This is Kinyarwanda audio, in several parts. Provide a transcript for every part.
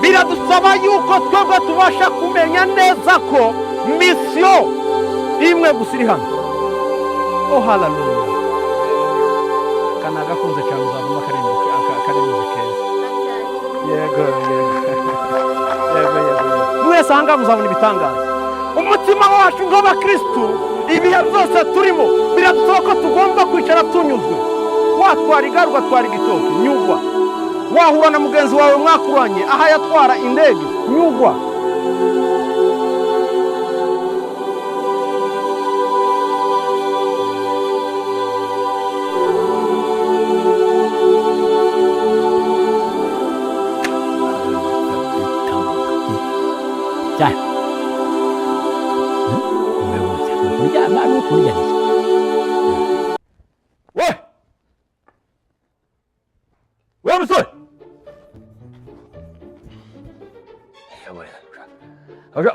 biradusaba yuko twebwe tubasha kumenya neza ko misiyo imwe gusa iri hano. Oh haleluya. Kana gakunze cyane uzavuma karindwi keza. Yego. Mwese ahanga muzabona ibitangaza. Umutima wacu nk'abakristu ibihe byose turimo biradusaba ko tugomba kwicara tunyuzwe. Watwara igare ugatwara igitoki, nyugwa. Wahura na mugenzi wawe mwakuranye aha yatwara indege, nyugwa. Wewe musore.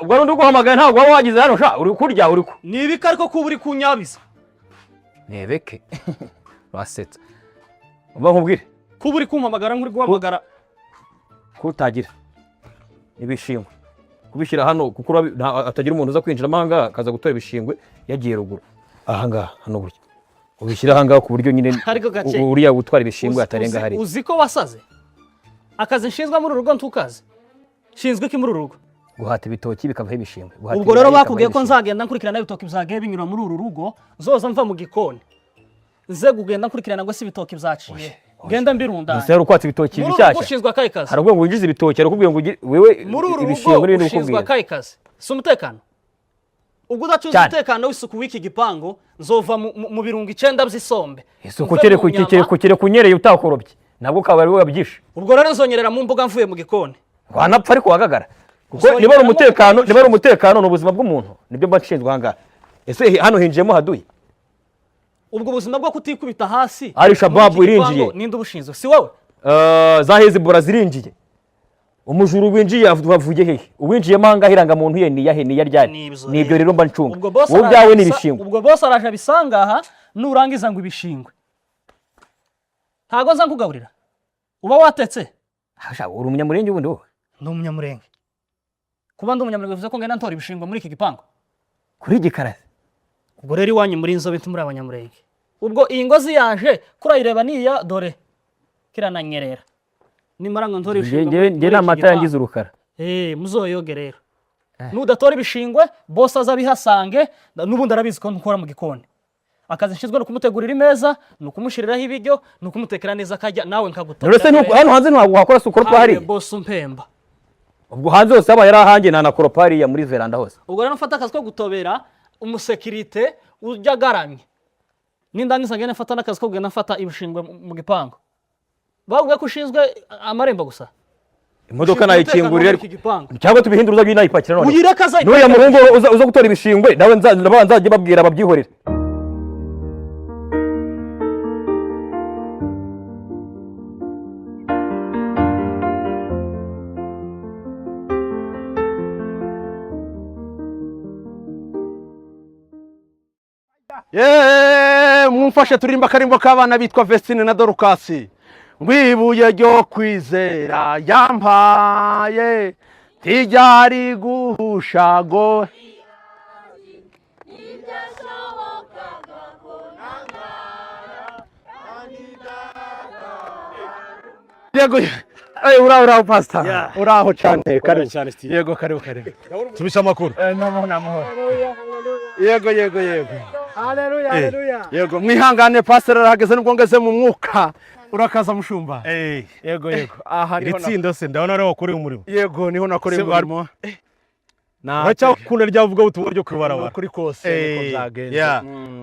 Ubwo rundi guhamagaye ntabwo waba wagize hano sha uri kurya uri ku. Nibika ariko kuba uri kunyabiza. Nebeke. Basetse. Umva nkubwire. Kuba uri kumpamagara nkuri guhamagara kutagira ibishingwe. Kubishyira hano kuko atagira umuntu uza kwinjira amahanga akaza gutora ibishingwe yagiye ruguru. Aha ngaha hano buryo. Ubishyira aha ngaha ku buryo nyine uriya gutwara ibishingwe atarenga hari. Uzi ko wasaze? Akazi nshinzwe muri urugo ntukaze. Shinzwe iki muri urugo? Guhata ibitoki bikavaho ibishingwe. Ubwo rero bakubwiye ko nzagenda nkurikirana ibitoki bizagiye binyura muri uru rugo, zoza mva mu gikoni. Nze kugenda nkurikirana ngo si ibitoki byaciye. Genda mbirundanye. Nse rukwatsa ibitoki bishyashya. Ushinzwe akahe kazi? Harubwo ngo winjize ibitoki arakubwiye ngo wewe ibishingwe n'ibindi ushinzwe akahe kazi? Si umutekano. Ubwo udacuza umutekano w'isuku w'iki gipango nzova mu birungo 9 by'isombe. Isuku kere kunyereye utakorobye. Nabwo kabari we wabyishe. Ubwo rero nzonyerera mu mbuga mvuye mu gikoni. Wanapfa ariko wagagara. Kuko niba ari umutekano n'ubuzima bw'umuntu nibyo mbashinzwe hanga. Ese hano hinjiyemo haduye. Ubwo ubuzima bwo kutikubita hasi. Ari shababu irinjiye. Ninde ubushinzwe? Si wowe? Zaheze bora zirinjiye. Umujuru winjiye avuye hehe? Uwinjiyemo hanga hiranga muntu ye ni yahe ni yaryari. Nibyo rero mba ncunga. Wowe byawe ni ibishingwe. Ubwo boss araje bisanga aha nurangiza ngo ibishingwe. Ntago nza kugaburira. Uba watetse? Hasha uri umunyamurenge ubundi wowe. Ndi umunyamurenge. Kuba ndi umunyamurenge bivuze ko ngenda ntora ibishingwe muri iki gipango. Kuri gikarase. Ubwo rero iwanyu muri inzobe ntumuri abanyamurenge. Ubwo iyi ngozi yaje kurayireba niya dore kirananyerera. Nimara ngo ntori ibishingwe. Nge namata yangize urukara. Muzoyoge rero. Nudatora ibishingwe boss azabihasange nubundi arabizi ko nkora mu gikoni. Akazi nshinzwe no kumutegurira imeza, no kumushiriraho ibiryo, no kumutekera neza kajya nawe nkagutara. Rero hano hanze ntabwo wakora sukoro twahari. Boss umpemba. Ubwo hanze hose aba yarahange na koropari ya muri veranda hose. Ubwo rero mfata akazi ko gutobera umusekirite ujagaramye. Nindangiza ngene mfata nakazi ko kugenda mfata ibishingwe mu gipango. Bavuga ko ushinzwe amarembo gusa. Imodoka nayikingurira cyangwa tubihindura uza nayipakira none. Uyirekaza n'uya muhungu uza gutora ibishingwe nawe nzaje babwira babyihorera. Mumfashe turimba karimbo k'abana bitwa Vestine na Dorukasi. Ngwibuye ryo kwizera yampaye tijari guhushago yego uraho pastor uraho cyane karibu yego karibu tubisha makuru namahoro yego haleluya yego mwihangane pastor arahageze nubwo ngeze mu mwuka urakaza mushumba yego aha niho ritsinda se ndabona ari wakore umurimo yego niho nakoreye umurimo Wacha kuna ryavuga ubutumwa ryo kwibarabara kuri kose niko byagenze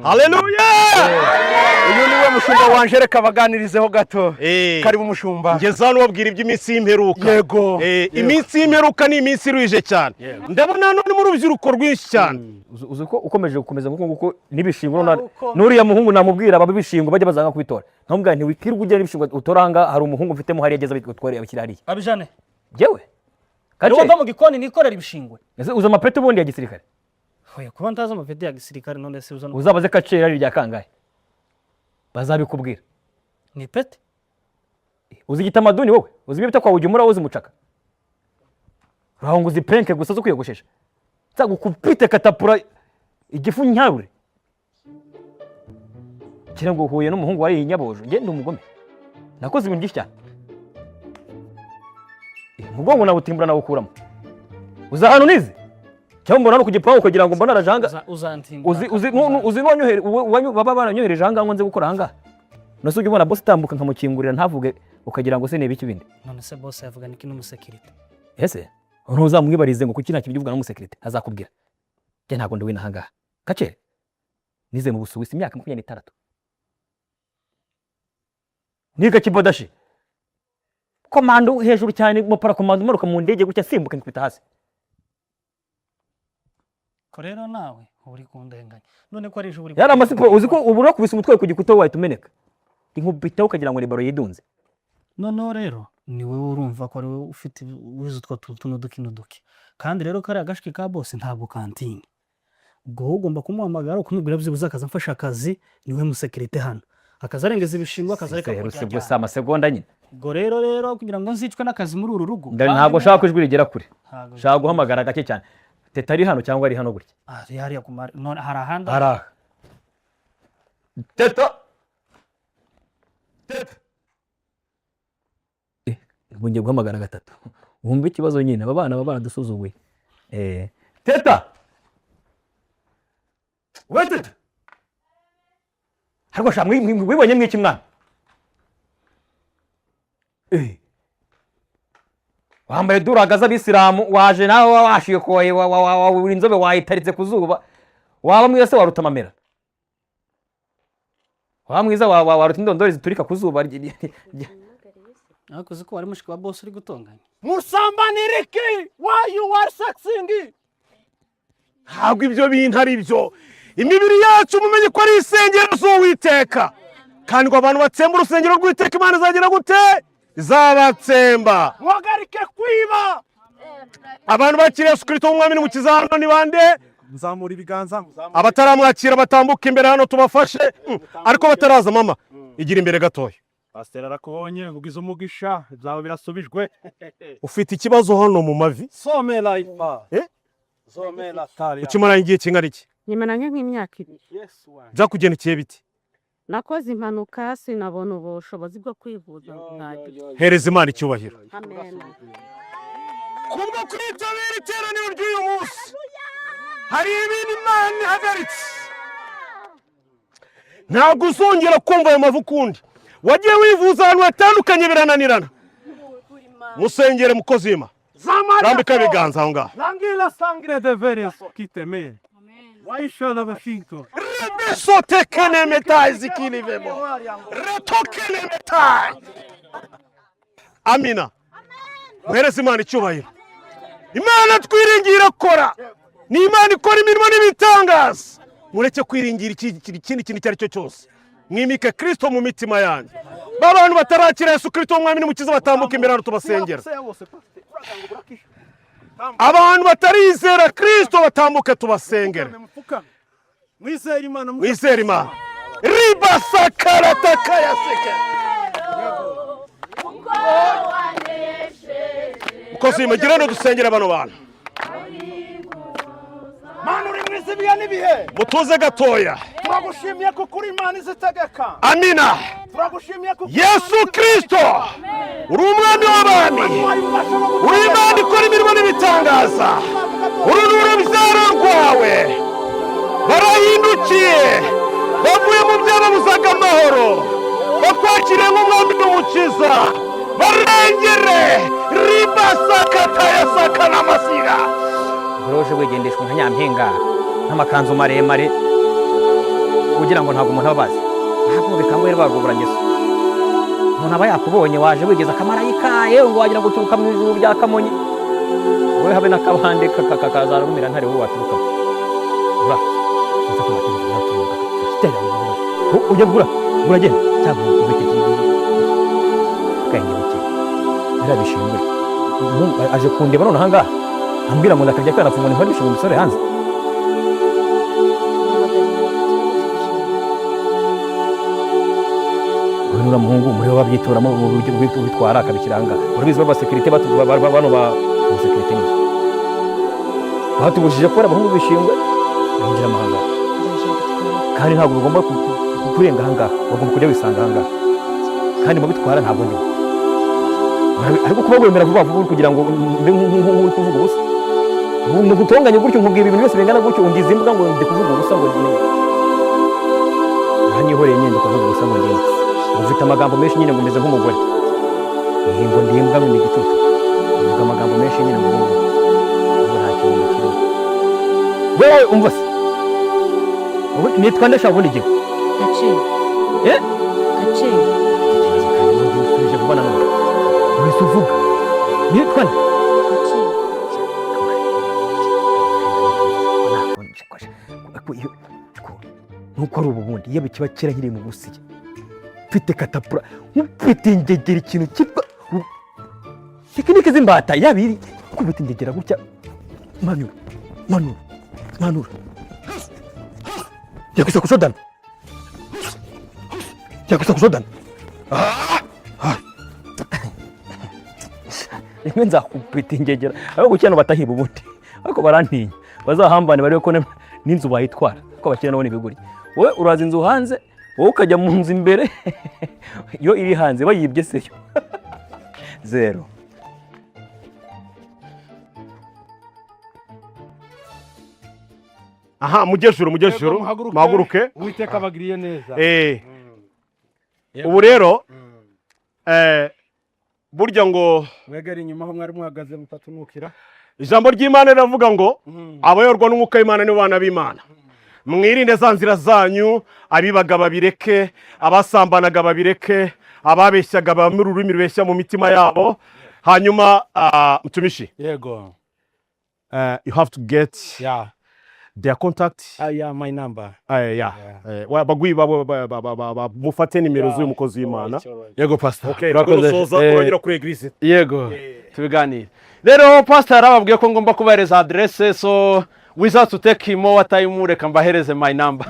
haleluya uyu niwe mushumba wanje reka baganirizeho gato karibu mushumba ngeza hano wabwira iby'iminsi y'imperuka yego iminsi y'imperuka ni iminsi ruije cyane ndabona none mu rubyiruko rwinshi cyane uzuko ukomeje gukomeza nguko nibishingwa nuriya muhungu namubwira babishingwa bajya bazanga kubitora nkamubwira nti wikirwa ujye nibishingwa utoranga hari umuhungu mfitemo hari yageza bitware abikira hariya abijane jewe Niwo mva mu gikoni nikorera ibishingwe. Ese uza amapeti ubundi ya gisirikare? Oya kuba ntaza amapeti ya gisirikare none se uza uzabaze kacera rya kangahe? Bazabikubwira. Ni peti? uzi igitamaduni wowe uzi ibyo bita kwa ujumura wowe zimucaka raho ngo uzipenke gusa zo kwiyogoshesha nzagukupite katapura igifu nyarure kira ngo huye n'umuhungu wari inyabojo nge ndi umugome nakoze ibintu byinshi cyane umugongo nawutimbura nawukuramo uza hano nize cyangwa mbona no kugipaho kugira ngo mbona arajanga uzi baba baranyohereje hanga ngo nze gukora hanga nose ujye ubona boss tambuka nkamukingurira ntavuge ukagira ngo se nebe iki bindi none se boss yavuga niki n'umusekirite ese ntuzamwibarize ngo kuki nta kibyuvugana n'umusekirite azakubwira je ntago ndi wina hanga kace nize mu Busuwisi imyaka 26 niga kibodashi komando hejuru cyane mu para komando maruka mu ndege gutya simbuka nkubita hasi ko rero nawe uri kundenganya none ko ari ejo uri yari amasipo uzi ko ubura kubisa umutwe ku gikuta wahita umeneka inkubita ukagira ngo ni baro yidunze none rero ni wowe urumva ko ari wowe ufite wize utwo tuntu duki kandi rero kari agashiki ka boss ntabwo kantinye ubwo ugomba kumuhamagara ukumubwira byibuze akaza mfasha akazi niwe musekirite hano akaza arengeza ibishingwa akaza reka kujya gusa amasegonda nyine ubwo rero kugira ngo nzicwe n'akazi muri uru rugo ntabwo shaka kwijwi rigera kure shaka guhamagara gake cyane teta ari hano cyangwa ari hano gutya hariya kumara none hari ahandi teta bungiye guhamagara gatatu wumva ikibazo nyine aba bana baba baradusuzuguye teta weteta hariko sha mwibonye mwiki mwana wambaye duraga z'abisilamu waje nawe washiye koye uri inzobe wayitaritse ku zuba waba mwiza se waruta amamera waba mwiza waruta indondori ziturika ku zuba nakoze ko wari mushiki wa boss uri gutonganya musambaniriki why you are sexing ntabwo ibyo bintu ari byo imibiri yacu mumenye ko ari isengero z'Uwiteka kandi ngo abantu batsemba urusengero rw'Uwiteka Imana izagira gute izabatsemba muhagarike kwiba abantu bakiriye Yesu Kristo umwami n'umukiza hano ni bande nzamura ibiganza abataramwakira batambuka imbere hano tubafashe ariko bataraza mama igira imbere gatoya pasiteri arakubonye ugize umugisha byawe birasubijwe ufite ikibazo hano mu mavi somera ipa somera tari ukimara igihe kingana iki nyimaranye nk'imyaka 2 byakugendekeye biti nakoze impanuka sinabona ubushobozi bwo kwivuza hereza Imana icyubahiro amen kubwo kwitabira iteraniro ry'uyu munsi hari ibintu Imana ihagaritse ntabwo uzongera kumva ayo mavu ukundi wagiye wivuza ahantu hatandukanye birananirana musengere mukozi w'Imana rambika ibiganza aho ngaho rangira sangre de veres kiteme waishana bashinto rebesote kene metai zikilivemo retokene metai amina muhereze Imana icyubahiro Imana twiringira kora ni Imana ikora imirimo n'ibitangaza mureke kwiringira ikindi kintu icyo ari cyo cyose mwimike Kristo mu mitima yanyu babantu batarakira Yesu Kristo umwami n'umukiza batambuka imbere hano tubasengera abantu batarizera Kristo batambuke tubasengera mwizera Imana riba sakara takaya seke ukoze imagire no dusengera bano bantu Mana uri mwiza biya nibihe mutuze gatoya turagushimiye ko kuri Imana izitegeka amina turagushimiye ko Yesu Kristo uri umwami w'abami uri Imana ikora imirimo n'ibitangaza uri n'urubyaro rwawe barahindukiye bavuye mu byababuzaga amahoro bakwakiriye nk'umwami n'umukiza barengere ribasakataya sakana masira uroje wigendeshwa nka nyampinga n'amakanzu maremare kugira ngo ntabwo umuntu ababaze ntabwo bikangwe rwagubura ngeso umuntu aba yakubonye waje wigeza akamarayika yewe ngo wagira ngo uturuka mu ijuru rya Kamonyi wowe habe n'akabande kakazarumira ntare wowe waturuka ura uza kubategeka naturuka stera uje gura genda cyangwa ubiteke kanye buke birabishimwe aje kundeba none hangaha ambwira ngo ndakarya kana fungwa ni bishinga umusore hanze nura muhungu muri babyitoramo mu buryo bitwara akabikiranga urabizi baba security bano ba security ni batubujije ko abahungu bishingwe binjira amahanga kandi ntabwo ugomba kurenga hanga bagomba kujya wisanga hanga kandi mu bitwara ntabwo ndi ariko kuba wemera vuba vuba kugira ngo mbe nk'uko kuvuga ubusa mu gutonganya gutyo nkubwira ibintu byose bingana gutyo ungize imbwa ngo ndi kuvuga ubusa ngo nyine hanyihoreye nyine kuvuga ubusa ngo nyine ufite amagambo menshi nyine ngo meze nk'umugore ngo ndimbwa ngo nigitutu uvuga amagambo menshi nyine ngo nta kintu kiri wewe umva se nitwa ndashaka ubundi gihe Gacinya uje kubana n'umuntu wese uvuga nitwa nde nuko ari ubundi iyo bikiba kera nkiri mu busiye mfite katapura mfite ingegera ikintu kiba tekinike z'imbata yabiri kubita ingegera gutya manura yakwisa kusodana rimwe nzakupita ingegera aho gukina batahiba ubundi ariko barantinya bazahambane barebe ko n'inzu bayitwara ko bakina nabone ibiguri wowe uraza inzu hanze wowe ukajya mu nzu imbere yo iri hanze bayibye seyo zero aha mugejuru muhaguruke Uwiteka abagiriye neza. ubu rero burya ngo Mwegere inyuma aho mwari muhagaze mutatunukira. ijambo ry'Imana riravuga ngo abayorwa n'umwuka w'Imana ni bana b'Imana. Mwirinde za nzira zanyu, abibaga babireke, abasambanaga babireke, ababeshyaga bamururimi rubeshya mu mitima yabo. Hanyuma mtumishi. Yego. You have to get their contact. Yeah, my number. Bagwi mufate nimero z'uyu mukozi w'Imana. Yego pastor. Okay, urakoze. Uragera kuri eglise. Yego. Tubiganire. Rero pastor arababwiye ko ngomba kubahereza adresse, so without to take him more time reka mbahereze my number.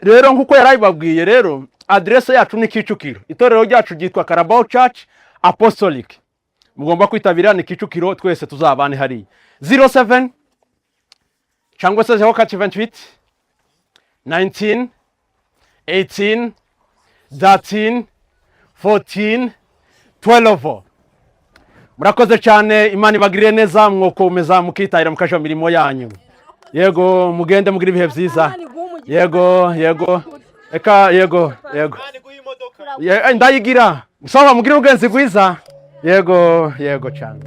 Rero nkuko yarabibabwiye rero adresse yacu ni Kicukiro. Itorero ryacu ryitwa Carabao Church Apostolic. Mugomba kwitabira ni Kicukiro, twese tuzabane hari 07 cyangwa se 028 19 18 13 14 12. Murakoze cyane, Imana ibagirire neza, mwokomeza mukitahira mukaje mirimo yanyu. Yego, mugende mugira ibihe byiza. Yego. Eka yego. Ndayigira. Musaba mugira ugenzi gwiza. Yego cyane.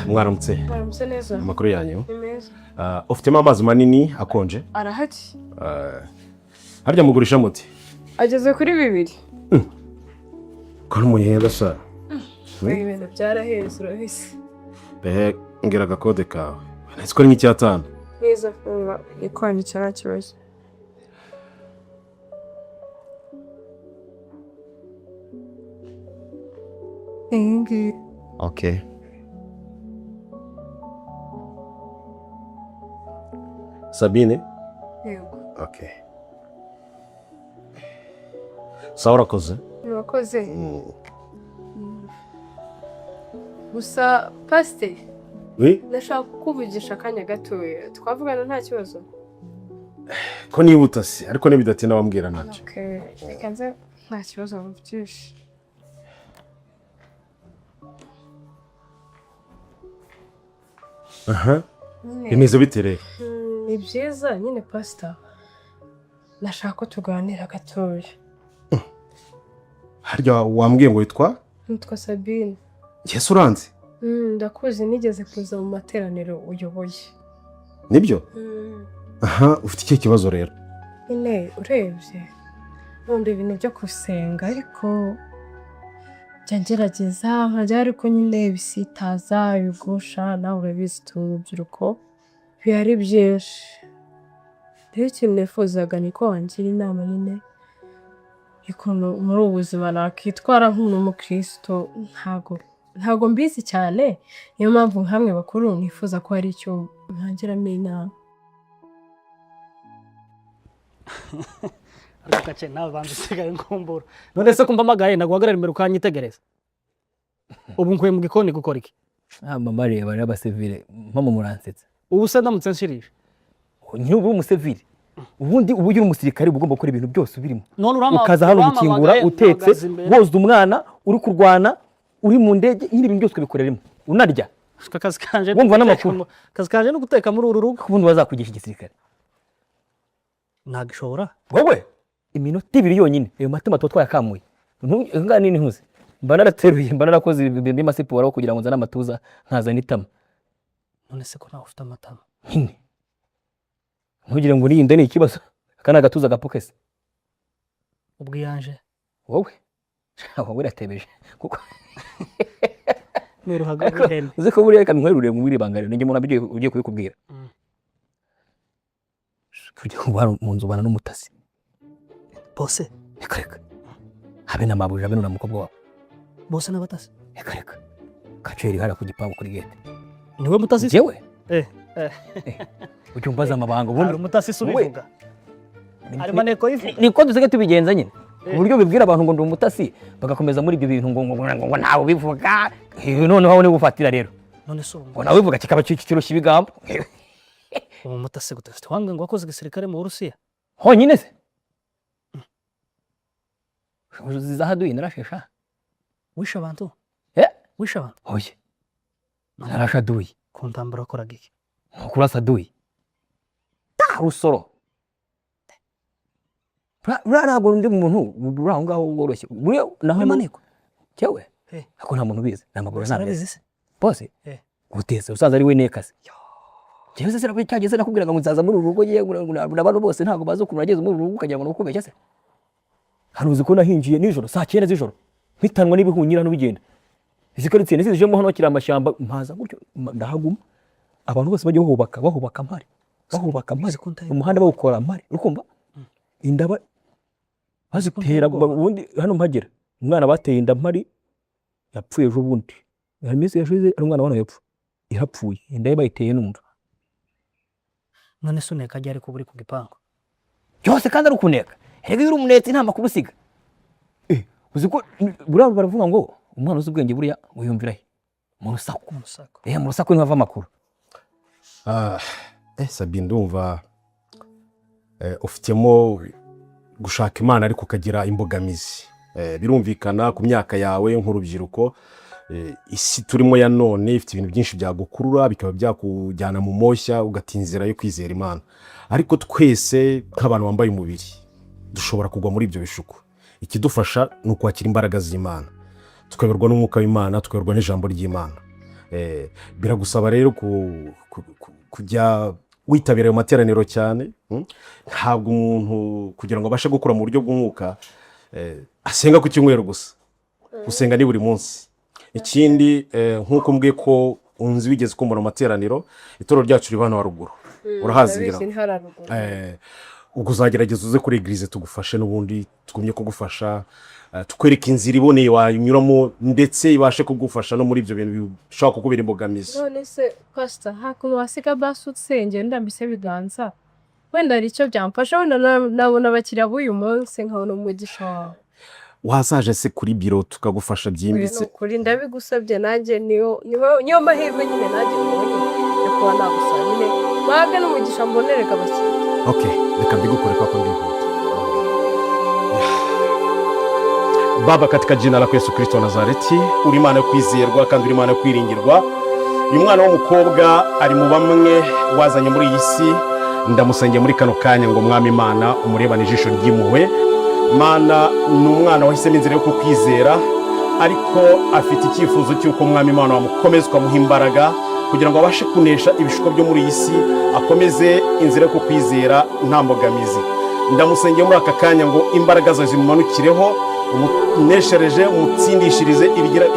Mwaramutse. Mwaramutse neza. Amakuru yanyu? Ni meza. Ufitemo amazi manini akonje? Arahari. Harya mugurisha muti? Ageze kuri 2. Ko n'umuhenda sha. Ibintu byaraheze urahise. Behe ngira agakode kawe. Nzi ko ari nk'icyatanu. Neza funga ikwandikira nta kibazo. Engi. Okay. Sabine? Yego. Okay. Sawa urakoze? Urakoze. Gusa pastor. Oui? Ndashaka kukuvugisha akanya gatoya. Twavugana nta kibazo. Ko nibuta se, ariko nibidatinda wambwira ntacyo. Okay. Reka nze nta kibazo mvugisha. Aha. Bimeze bite rero? Ni byiza nyine pastor. Ndashaka ko tuganira gatoya. Harya wambwiye ngo witwa? Nitwa Sabine. Yesu uranzi? ndakuzi nigeze kuza mu materaniro uyoboye. nibyo aha ufite icyo kibazo rero Nyine urebye nkunda ibintu byo gusenga ariko njya ngerageza nkajya ariko nyine bisitaza ibigusha nawe urabizi urubyiruko biba ari byinshi. Rero ikintu nifuzaga ni ko wangira inama nyine y'ukuntu muri ubu buzima nakitwara nk'umukristo. Ntago mbizi cyane, niyo mpamvu nkamwe bakuru nifuza ko hari icyo mwangiramo inama. ariko gace nawe banza usigaye ngumbura. None se kumva amagaye naguhagarara imbere ukanyitegereza, ubu nkwiye mu gikoni gukora iki? mama reba reba abasivile mama muransetsa. Ubu se ndamutse nshirije nyine ubu umusivile ubundi ubu uri umusirikare ugomba gukora ibintu byose ubirimo. none urama Ukaza hano gukingura utetse woza umwana uri kurwana uri mu ndege nyine ibintu byose ubikoreremo unarya. akazi kanje wumva n'amakuru. akazi kanje no guteka muri uru rugo. ubundi bazakugisha igisirikare Nagishobora wowe iminota 2 yonyine ayo matema twakamuye ngana nini ntuze mba narateruye mba narakoze bimasiporo kugira ngo nzana amatuza nkaza nitama. none se ko nawe ufite amatama nyine ntugire ngo niyinde ni ikibazo akana gatuza gapokese ubwiyanje wowe wowe ratebeje kuko n'uruhaga rw'ihene uze ko buriya kamwerure mu biribangare ninge mu nabyo ugiye kubikubwira. Kujya kubana mu nzu bana n'umutasi bose ekareka habe n'amabuja beno na mukobwa wawe bose n'abatasi ekareka kaceri hara ku gipangu kuri gate niwe mutasi jewe ujye umbaza amabanga hari ubundi umutasi subivuga hari maneko yivuga niko dusege tubigenza nyine uburyo bibwira abantu ngo ndi umutasi bagakomeza muri ibyo bintu ngo ntawe bivuga noneho aho ni gufatira rero none so ngo nawe bivuga kikaba kikirushya ibigambo umutasi gutafite wanga ngo wakoze igisirikare mu Burusiya honyine se zizahaduye narashesha wisha abantu wisha abantu oye narashaduye kuntambara koraga iki kurasaduye rusoro ntabwo ndi muntu uri aho ngaho woroshye naho maneko cyewe ako nta muntu ubizi namaguru narabizi se bose guteze usanze ari we nekase jewe se rabo cyageze nakubwiraga ngo nzaza muri urugo ye n'abantu bose ntago bazo kunageze muri urugo kagira ngo nukubeshya se haruzi ko nahinjiye nijoro saa 9 z'ijoro mpitanwa n'ibihunyira n'ubigenda izikaritse nisizijemo hano kira amashyamba mpaza gutyo ndahaguma abantu bose bajye bahubaka mpari umuhanda bawukora mpari urukumva indaba bazitera ubundi hano mpagera umwana bateye inda mpari yapfuye ejo bundi yameze yashize ari umwana wana yapfu irapfuye inda bayiteye numva none suneka ajya ari kuburi ku gipangu cyose kandi ari kuneka hege yuri umunetse nta makuru siga uziko burabo baravuga ngo umwana uzi ubwenge buriya uyumvira he mu rusako mu rusako niho ava makuru Sabine ndumva ufitemo gushaka Imana ariko kagira imbogamizi birumvikana ku myaka yawe nk'urubyiruko isi turimo ya none ifite ibintu byinshi byagukurura bikaba byakujyana mu moshya ugatinzira yo kwizera Imana ariko twese nk'abantu bambaye umubiri dushobora kugwa muri ibyo bishuko ikidufasha ni ukwakira imbaraga z'Imana tukayoborwa n'umwuka w'Imana tukayoborwa n'ijambo ry'Imana biragusaba rero kujya witabira ayo materaniro cyane ntabwo umuntu kugira ngo abashe gukora mu buryo bw'umwuka asenga ku cyumweru gusa usenga ni buri munsi ikindi nk'uko mbwiye ko unzi wigeze kumbona amateraniro itorero ryacu riba hano haruguru urahazi ubwo uzagerageza uze kuri eglise tugufashe n'ubundi tugumye kugufasha tukwereka inzira iboneye wanyuramo ndetse ibashe kugufasha no muri ibyo bintu bishobora kukubera imbogamizi. None se pastor hakuno wasiga basutse ndambise biganza wenda ari cyo byamfasha wenda nabona abakiriya b'uyu munsi nkabona umugisha wawe wazaje se kuri biro tukagufasha byimbitse kuri ndabigusabye nanjye niyo mahirwe nyine nanjye mbonye yo kuba nagusaba nyine waga n'umugisha mbonereka abakiriya. Okay reka mbigukore kwa ndihuta. Baba katika jina la Yesu Kristo wa Nazareti uri Imana yo kwizerwa kandi uri Imana yo kwiringirwa uyu mwana w'umukobwa ari mu bamwe wazanye muri iyi si ndamusengeye muri kano kanya ngo mwami Imana umurebane ijisho ry'impuhwe Mana ni umwana wahisemo inzira yo kukwizera ariko afite icyifuzo cy'uko umwami Imana wamukomeza ukamuha imbaraga kugira ngo abashe kunesha ibishuko byo muri iyi si, akomeze inzira yo kukwizera nta mbogamizi. Ndamusengeye muri aka kanya ngo imbaraga zawe zimumanukireho, umuneshereje, umutsindishirize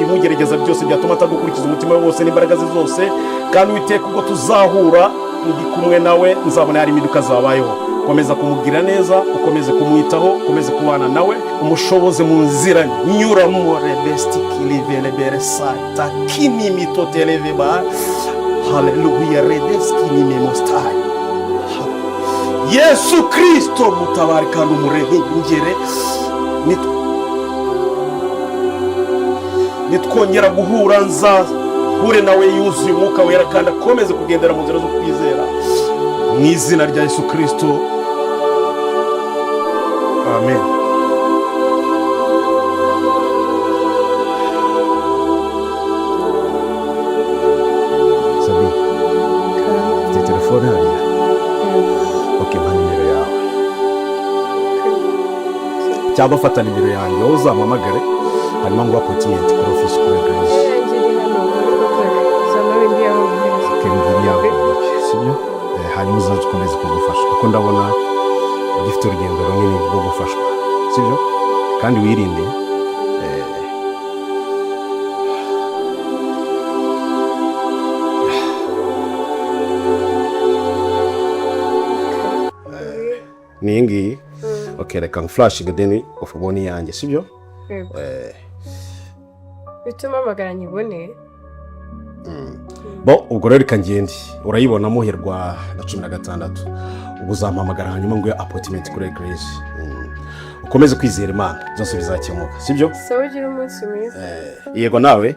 ibimugerageza byose byatuma atagukurikiza umutima we wose n'imbaraga ze zose, kandi Uwiteka ubwo tuzahura ndi kumwe nawe nzabona hari impinduka zabayeho. Komeza kumubwira neza, ukomeze kumwitaho, ukomeze kubana nawe, umushoboze mu nzira nyuramo. Rebestikilivelebelesata kinimitoteleveba. Haleluya. Redeskinimemostayi. Yesu Kristo mutabare kandi umurengere. Nitwongera guhura nzahure nawe yuzuye umwuka wera kandi akomeze kugendera mu nzira zo kwizera, mu izina rya Yesu Kristo, amen. Sabi, ufite telefone hariya? Okay, mpa nimero yawe cyangwa fata nimero yanjye wowe uzampamagare hanyuma ngo appointment kuri office kuri Grace. Kembiri yawe sibyo? Hanyuma uzakomeza kugufasha kuko ndabona ugifite urugendo runini rwo gufashwa, sibyo? Kandi wirinde ni ngiyi. Okay, reka nguflashinge deni ufubone yanjye, sibyo? bituma amagara nyibone. Bo ubwo rero reka ngende, urayibona muherwa na 16 ubwo uzampamagara hanyuma ngo appointment kuri Grace. Ukomeze kwizera Imana byose bizakemuka, sibyo? Sawa, ugira umunsi mwiza. Yego nawe.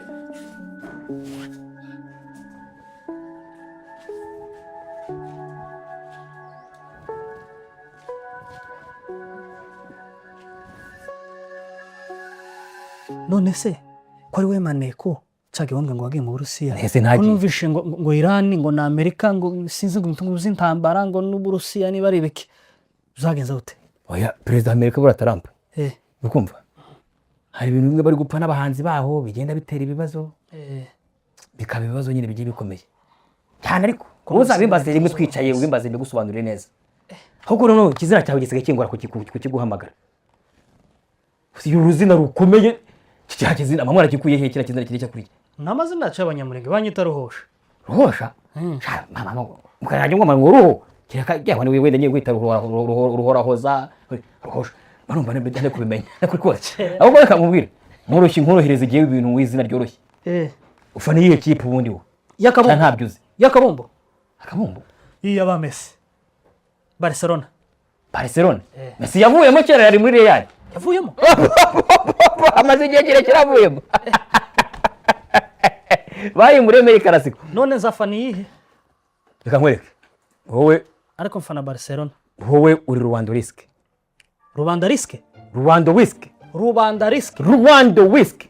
none se ko ari we maneko cagihonga ngo wagiye mu Burusiya? Ese ntagiye. Numvishe ngo Iran ngo na Amerika ngo sinzi ngo imitungo z'intambara ngo n'Uburusiya niba ari biki. Uzagenza ute? Oya, Perezida Amerika bura Trump. Ukumva? Hari ibintu bimwe bari gupfa n'abahanzi baho bigenda bitera ibibazo. Bikaba ibibazo nyine bigiye bikomeye. Cyane ariko uzabimbaze rimwe twicaye ubimbaze mbigusobanurire neza. Ahubwo none kizira cyawe gisigaye kingora kukiguhamagara. Uyu ruzina rukomeye cyakizina amamwara kikuye he kira kizina kiri cyakuriye. Namazina cy'abanyamurenge banyita Ruhosha. Ruhosha? Mama no mukaraje ngo amangoro kiraka cyangwa ni wewe ngiye kwita ruhorahoza Ruhosha. Barumva ne bedane kubimenya. Nakuri kwace. Ahubwo reka mubwire. Murushyi nkorohereza igiye ibintu wizina ryoroshye. Ufana iyihe kipe ubundi wo? Yakabombo. Ntabyuzi. Yakabombo. Akabombo. Iya ba Messi. Barcelona. Barcelona. Messi yavuyemo kera yari muri Real. Yavuyemo. Amaze igihe kirekire avuyemo. Bayi muremeye karasiko. None nzafana iyihe? Reka nkwereke. Wowe ariko mfana Barcelona. Wowe uri Rwanda Risk. Rubanda Risk? Rwanda Risk. Rubanda Risk. Rwanda Risk.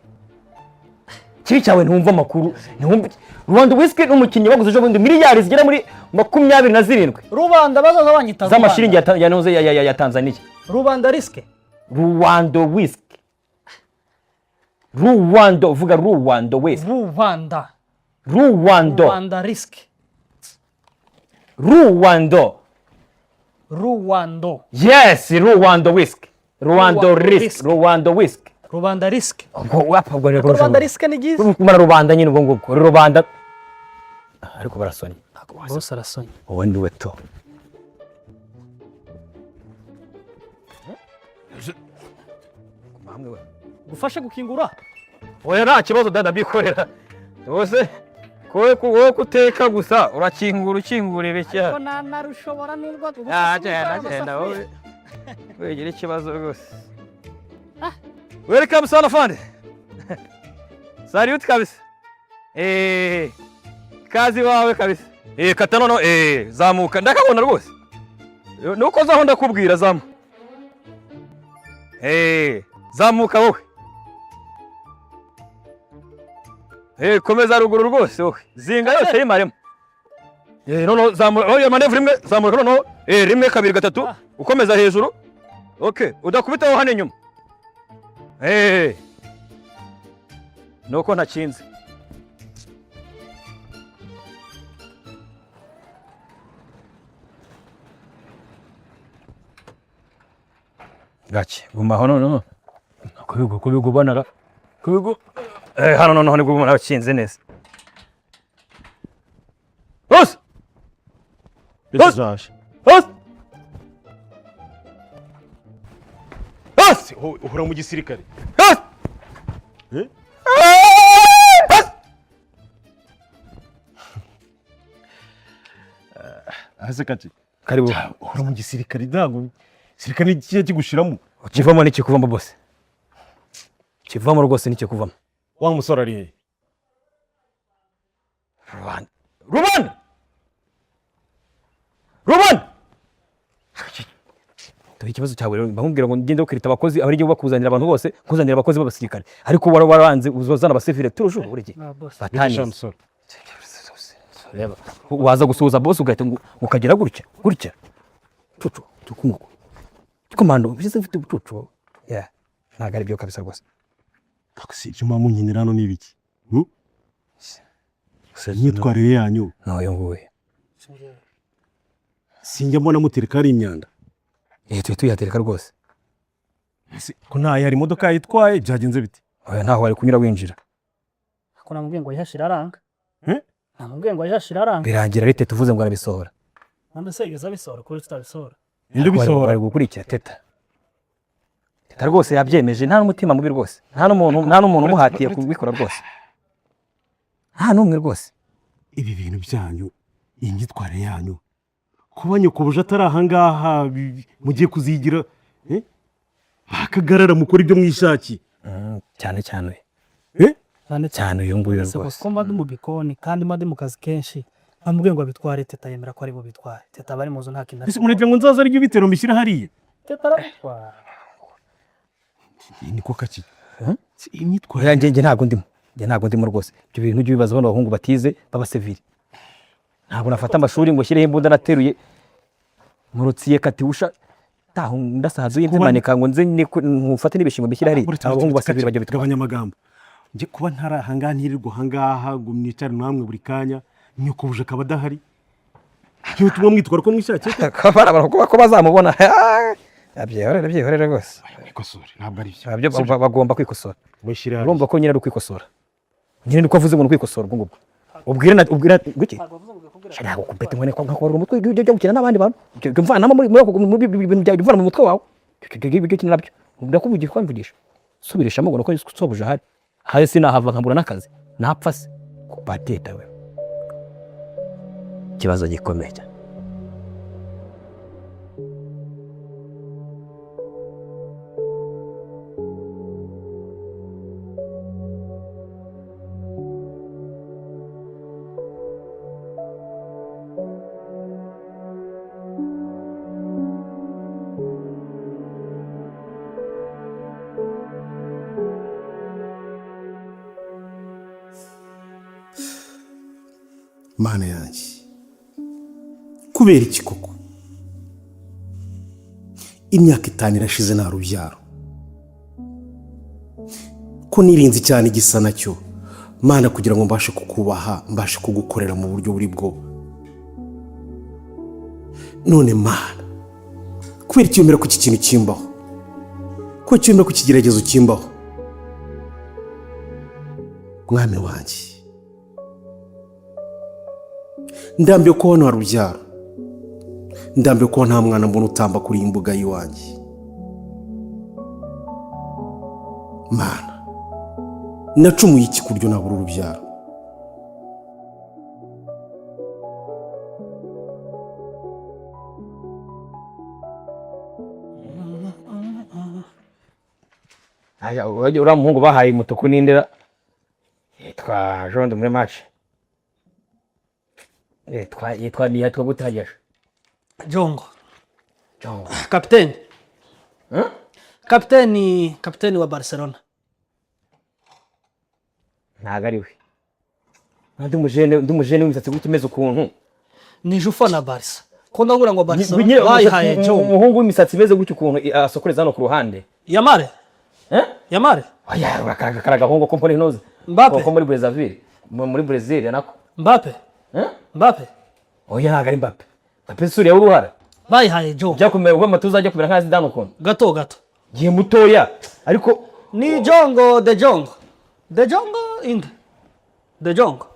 Kibi cyawe ntumva makuru. Ntumva Rwanda Risk n'umukinnyi baguze ejo bundi miliyari zigera muri 27. Rubanda bazaza banyita z'amashiringi ya Tanzania. Rubanda Risk. Rwanda Risk. Rwanda vuga Rwanda Risk. Rwanda. Rwanda. Rwanda Risk. Rwanda. Rwanda. Yes, Rwanda Risk. Rwanda Risk. Rwanda Risk. Rubanda Risk. Rwanda Risk ni gize. Kumara rubanda nyine ubwo ngubwo. Rubanda. Ariko barasoni. Bose arasoni. Wowe ndi weto. Gufashe gukingura? Oya nta kibazo dada bikorera. Bose kowe kuteka gusa urakingura ukingurire cyane. Ko narushobora nirwa Agenda wowe. Wegere ikibazo rwose. Welcome son of fund. Salut kabisa. Kazi wawe kabisa. Kata nono zamuka ndakabona rwose. Nuko zaho ndakubwira zamu. Zamuka wowe. Komeza ruguru rwose wowe. Zinga yose yimaremo. Nono zamuka oya manevre imwe zamuka nono rimwe kabiri gatatu ukomeza hejuru. Okay, udakubitaho hane nyuma. nuko ntakinze. Gake guma hano no kubigo banara kubigo hano noneho nibwo ubona bakinze neza. Hose bizaje hose hose uhora mu gisirikare hose hase kati karibu uhora mu gisirikare ntago sirikare kiye kigushiramo kivamo n'iki kuvamo bose kivamo rwose n'iki kuvamo wa musore ari he Ruben Tuhe ikibazo cyawe rero mbamubwira ngo ngende kwirita abakozi abari gihe bakuzanira abantu bose kuzanira abakozi b'abasirikare ariko warabanze uzozana abasivile turujuru uriki batani reba waza gusuhuza boss ugahita ukagira gutya cucu tukunguko komando bize mfite ubucucu ntago ari byo kabisa rwose taxi juma munyenera no nibiki imyitwarire yanyu nayo nguye sinjya mbona mutereka ari imyanda tuyatereka rwose ko nta yari imodoka yitwaye byagenze biti oya ntaho wari kunyura winjira ko namubwiye ngo yihashira aranga namubwiye ngo yihashira aranga birangira rite tuvuze ngo arabisohora nande se igeza bisohora kuri tutabisohora indi bisohora bari gukurikira teta rwose yabyemeje nta n'umutima mubi rwose nta n'umuntu umuhatiye kubikora rwose nta n'umwe rwose ibi bintu byanyu imyitwarire yanyu kuba nyokobuje atari ahangaha mugiye kuzigira bakagarara mukora ibyo mwishakiye cyane uyu nguyu rwose ko mba mu bikoni kandi mba mu kazi kenshi bamubwiye ngo abitware teta yemera ko ari bo bitware teta bari muzo nta kintu ese murebe ngo nzaza ari byo bitero mbishyira hariya teta arabitwara niko kaki imyitwarire njye ntabwo ndimo rwose ibyo bintu by'ibibazo bano bahungu batize b'abasivili ntabwo nafata amashuri ngo shyireho imbunda nateruye murutsiye katiusha taho ndasahazo y'impimanika ngo nze nkufate n'ibishimo bishyira hari abahungu basivili bajya bitwabanya amagambo nje kuba ntarahanga ntirirwa hangaha ngo mwicare namwe buri kanya nyokobuje akaba adahari cyo tuma mwitwara ko mwishakiye kabara ko bazamubona byihorere rwose kwikosora ntabwo ari byo bagomba kwikosora urumva ko nyine ari kwikosora nyine niko avuze ngo ni kwikosora ubwo ngubwo ubwira guki ntabwo kumpeta ngone kwa nkakora umutwe ujye gukina n'abandi bantu mvanamo muri bintu byawe mvana mu mutwe wawe ibyo kintu nabyo ndakuvugisha kwamvugisha subirishamo ngo nuko sobuje hari sinahava nkambura n'akazi napfa se kubateta we kibazo gikomeye cyane mana yanjye kubera iki koko imyaka 5 irashize nta rubyaro ko nirinzi cyane igisa nacyo mana kugira ngo mbashe kukubaha mbashe kugukorera mu buryo buri bwo none mana kubera cyemera ko iki kintu kimbaho ko cyemera ko ikigeragezo kimbaho mwami wanjye ndambiye ko hano hari urubyaro ndambiye ko nta mwana mbona utamba kuri iyi mbuga y'iwanjye mana nacumuye iki kuryo nabura urubyaro uriya muhungu bahaye umutuku n'indera yitwa Jondo muri match yitwa gutagesha Jongo kapiteni kapiteni wa Barcelona ntago ari we ndi mujene w'imisatsi gute umeze ukuntu ni jufa na Barca ko ndabura ngo Barcelona bayihaye Jongo umuhungu w'imisatsi imeze gutyo ukuntu asokoreza hano ku ruhande Yamare oya karaga hongo ko mbone ntoze Mbappe ko muri Brazzaville muri Brazil nako Mbappe Mbappe oya ntabwo ari Mbappe. Mbappe suri yawe uruhara bayihaye Jongo ujya kumera ubwo amatuza ajya kumera nka Zidane ukuntu gato gihe mutoya ariko ni Jongo De Jongo inde De Jongo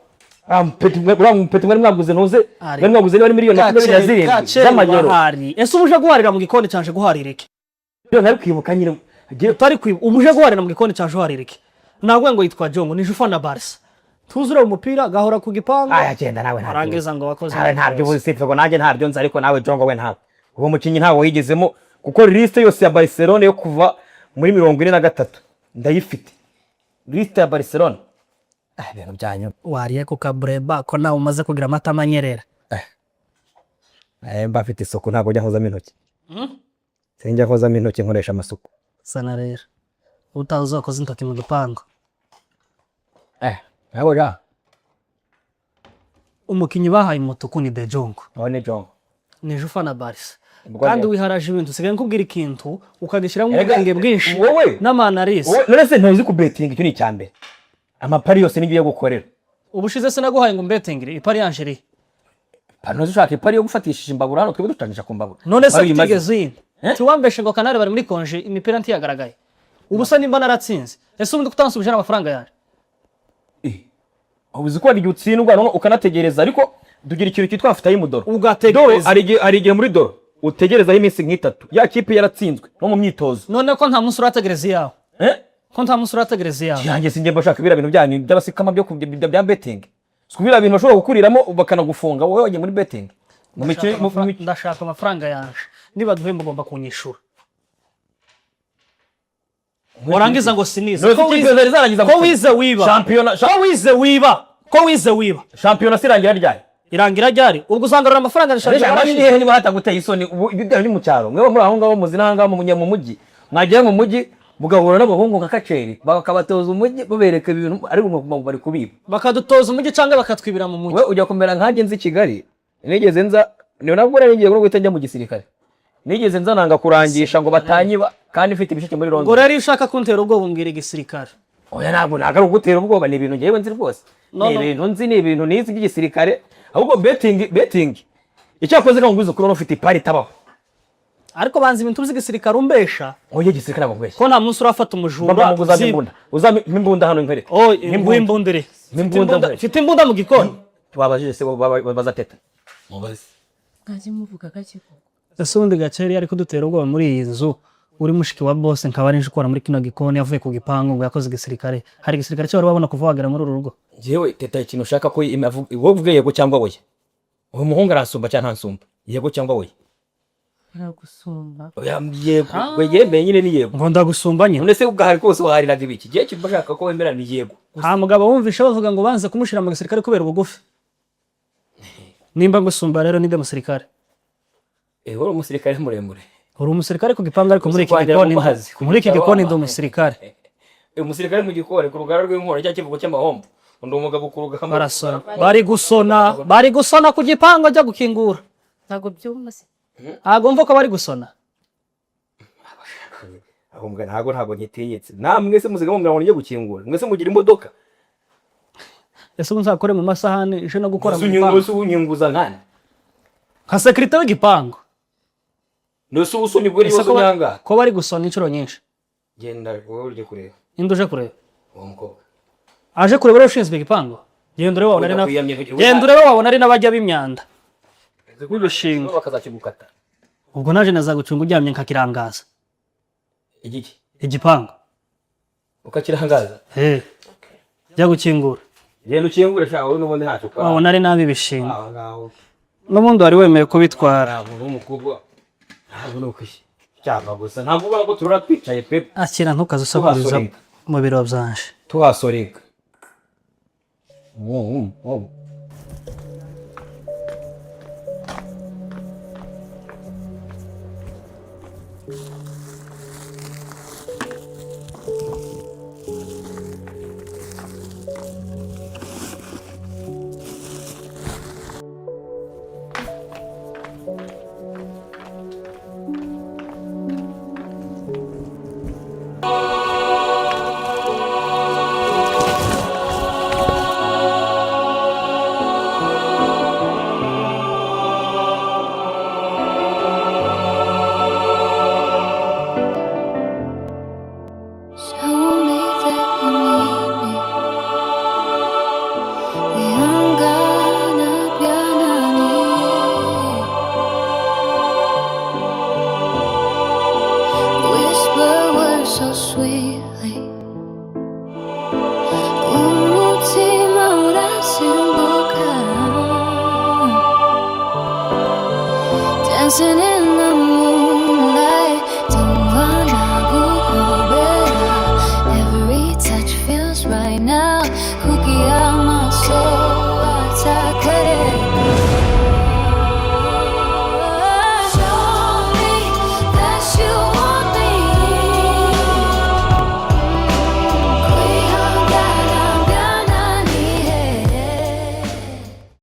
mpeti mwari mwaguze ntuze mwari mwaguze niba ari miliyoni 27 z'amanyero. Ese ubuje guharira mu gikoni cyanje guharira iki? Byo ntari kwibuka nyine Utari kwibuka ubuje guharira mu gikoni cyanje guharira iki? Nagwe ngo yitwa Jongo ni Jufana Barca. Tuzure umupira gahora ku gipangu. Aya genda nawe ntabyo. Arangiza ngo wakoze. Ntabyo uzi sife ngo nanjye ntabyo nzi ariko nawe Jongo we ntabwo. Uwo mukinyi ntawo yigezemo kuko liste yose ya Barcelona yo kuva muri 43 ndayifite. Liste ya Barcelona. Ibintu byanyu. Wariye ku kabreba ko nawe umaze kugira amata manyerera. Mba afite isoko ntabwo njya nkozamo intoki. Sinjya nkozamo intoki nkoresha amasuku. Sana rero. Utazokoza intoki mu dupango. Nabo ja. Umukinyi bahaye umutuku ni De Jongo. None Jongo. Ni Jufana Barca. Kandi wiharaje ibintu sigaye nkubwira ikintu ukadishiramo ubwenge bwinshi n'amanalise. None se ntuzi ku betting icyo ni cyambere. Amapari yose nigiye gukorera. Ubushize se naguhaye ngo mbetingire ipari yanjeri. Pano zishaka ipari yo gufatishije imbabura hano twebwe dutanisha ku mbabura. None se utigeze tiwambeshe ngo kanari bari muri konje imipira ntiyagaragaye. Ubusa nimba naratsinze. Ese ubundi kutansubije n'amafaranga yaje. Ubuzi ko ari utsindwa none ukanategereza ariko dugira ikintu cyitwa afite y'imudoro. Ugategereza ari igihe muri doro utegereza iminsi nk'itatu. Ya kipe yaratsinzwe no mu myitozo. None ko nta munsi urategereza yawe. Ko nta munsi urategereza yawe. Yanjye sinjye bashaka ibira bintu byanyu by'abasikama bya betting. Sikubira bintu bashobora gukuriramo bakanagufunga wowe wagiye muri betting. Ndashaka amafaranga yanje. Niba duhemba ugomba kunyishura. Warangiza ngo sinize. Ko wize wiba. Championa. Ko wize wiba. Championa sirangira ryari. Irangira ryari. Ubwo uzangarura amafaranga nashaka. Abandi hehe niba hataguteye isoni ibyo mu cyaro. Mwe muri aho ngaho muzinanga mu mujyi. Mwagiye mu mujyi mugahura n'abahungu nka Kaceri bakabatoza umujyi babereka ibintu ari bari kubiba. Bakadutoza umujyi cyangwa bakatwibira mu mujyi. We ujya kumera nkanjye nzi Kigali. Nigeze nza niyo nabwo ngiye no guhita njya mu gisirikare. Nigeze nza nanga kurangisha ngo batanyiba kandi mfite ibishike muri London. Ngo rero ushaka kuntera ubwoba umbwira igisirikare. Oya ntabwo ari ugutera ubwoba ni ibintu ngewe nzi rwose. Ni ibintu nzi ni ibintu nizi by'igisirikare. Ahubwo betting icyakoze ngo nguze kuri ufite ipari tabaho. Ariko banzi ibintu by'igisirikare umbesha. Oya igisirikare bagubesha. Ko nta munsi urafata umujura. Uzampa imbunda hano inkwereke. Oh, imbundire. Mfite imbunda mu gikoni. Twabajije se bazateta. Mubaze. Ngaje muvuga gake ko. Ese ubundi Gaceri ariko dutera ubwoba muri iyi nzu uri mushiki wa boss nkaba ari nje ukora muri kino gikoni yavuye ku gipangu ngo yakoze igisirikare. Hari igisirikare cyo babona kuvagara muri uru rugo. Jewe teta ikintu ushaka ko wowe uvuge yego cyangwa wowe. Uwo muhungu arasumba cyangwa ntansumba. Yego cyangwa wowe. Aragusumba. Oya yego. Wegeye nyine ni yego. Ngo ndagusumba nyine. None se ubwahari kose wahariraga ibiki? Giye kibashaka ko wemera ni yego. Ha mugabo wumvisha bavuga ngo banze kumushira mu gisirikare kubera ubugufi. Nimba ngusumba rero ninde musirikare? Uri umusirikare muremure. Uri umusirikare ku gipanga ariko muri iki gikoni muri iki gikoni ndi umusirikare. Umusirikare mu gikoni ku rugara rw'inkora cya kivugo cy'amahombo. Undi umugabo kuruga kamwe. Barasona. Bari gusona ku gipanga ajya gukingura. Ntago byumva se. Agomva ko bari gusona. Ahumga ntago nyitinyitse. Namwe se muziga mu mirongo ngiye gukingura. Mwese mugira imodoka. Ese unzakore mu masahani je no gukora mu gipangu. Unyunguza nkana. Nka secretary w'igipangu. Nose ubusoni bwo ari bose nyanga. Ko bari gusona inshuro nyinshi. Genda wowe urye kureba. Induje kureba. Uwo mukobwa. Aje kureba rero ushinzwe igipangu. Genda urebe wabona ari n'abajya b'imyanda. Wibishinga. Bakazakigukata. Ubwo naje nazagucunga uryamye nkakirangaza. Igiki? Igipangu. Ukakirangaza? Jya gukingura. Genda ukingure sha wowe n'ubundi ntacyo ukora. Wabona ari nabi bishinga. N'ubundi wari wemeye kubitwara. Umukobwa. Ntabwo nukishi. Cyangwa gusa ntabwo ubona ko turura twicaye pe. Akira ntukazusaburiza mu biro byanje. Tuhasoreka. dancing in the